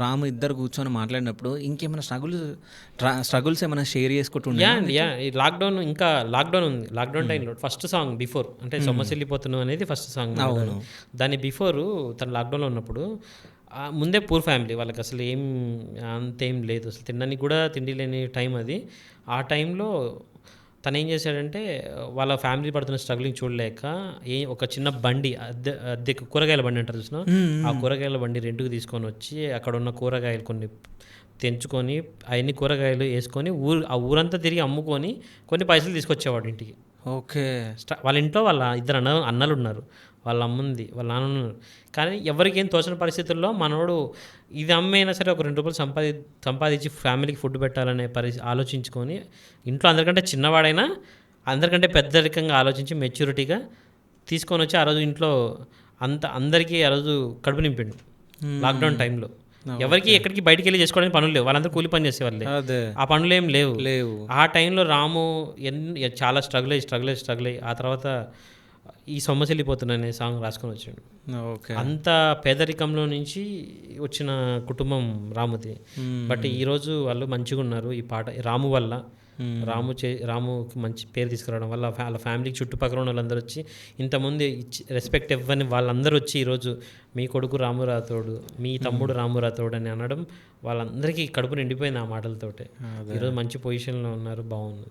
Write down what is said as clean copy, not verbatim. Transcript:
రాము ఇద్దరు కూర్చొని మాట్లాడినప్పుడు ఇంకేమైనా స్ట్రగుల్స్ ఏమైనా షేర్ చేసుకుంటుండే అండి ఈ లాక్డౌన్ ఇంకా లాక్డౌన్ ఉంది. లాక్డౌన్ టైంలో ఫస్ట్ సాంగ్ బిఫోర్ అంటే సొమ్మసిల్లిపోతున్నావు అనేది ఫస్ట్ సాంగ్. అవును. దాని బిఫోరు తను లాక్డౌన్లో ఉన్నప్పుడు ముందే పూర్ ఫ్యామిలీ, వాళ్ళకి అసలు అంతేం లేదు, అసలు తినడానికి కూడా తిండి లేని టైం అది. ఆ టైంలో తను ఏం చేశాడంటే వాళ్ళ ఫ్యామిలీ పడుతున్న స్ట్రగ్లింగ్ చూడలేక ఒక చిన్న బండి అద్దెకు కూరగాయల బండి అంటారు చూసిన, ఆ కూరగాయల బండి రెంట్కి తీసుకొని వచ్చి అక్కడ ఉన్న కూరగాయలు కొన్ని తెంచుకొని అవన్నీ కూరగాయలు వేసుకొని ఆ ఊరంతా తిరిగి అమ్ముకొని కొన్ని పైసలు తీసుకొచ్చేవాడు ఇంటికి. ఓకే. వాళ్ళ ఇంట్లో వాళ్ళ ఇద్దరు అన్నలు ఉన్నారు, వాళ్ళ అమ్ముంది, వాళ్ళ నాన్న ఉన్నారు. కానీ ఎవరికి ఏం తోచిన పరిస్థితుల్లో మనోడు ఇది అమ్మైనా సరే ఒక ₹2 సంపాదించి ఫ్యామిలీకి ఫుడ్ పెట్టాలనే ఆలోచించుకొని ఇంట్లో అందరికంటే చిన్నవాడైనా అందరికంటే పెద్దరికంగా ఆలోచించి మెచ్యూరిటీగా తీసుకొని వచ్చి ఆ రోజు ఇంట్లో అందరికీ ఆ రోజు కడుపు నింపిండు లాక్డౌన్ టైంలో. ఎవరికి ఎక్కడికి బయటికి వెళ్ళి చేసుకోవడానికి పనులు లేవు, వాళ్ళందరూ కూలి పని చేసేవాళ్ళే, ఆ పనులు ఏం లేవు. ఆ టైంలో రాము చాలా స్ట్రగుల్ అయ్యి ఆ తర్వాత ఈ సొమ్మసిల్లిపోతున్నా అనే సాంగ్ రాసుకొని వచ్చాడు. అంత పేదరికంలో నుంచి వచ్చిన కుటుంబం రాముది. బట్ ఈరోజు వాళ్ళు మంచిగా ఉన్నారు ఈ పాట రాము వల్ల. రాముకి మంచి పేరు తీసుకురావడం వల్ల వాళ్ళ ఫ్యామిలీకి చుట్టుపక్కల ఉన్న వాళ్ళందరూ వచ్చి ఇంతమంది రెస్పెక్ట్ ఇవ్వని వాళ్ళందరూ వచ్చి ఈరోజు మీ కొడుకు రాము రాథోడు, మీ తమ్ముడు రాము రాథోడు అని అనడం వాళ్ళందరికీ కడుపు నిండిపోయింది ఆ మాటలతోటే. ఈరోజు మంచి పొజిషన్లో ఉన్నారు, బాగుంది.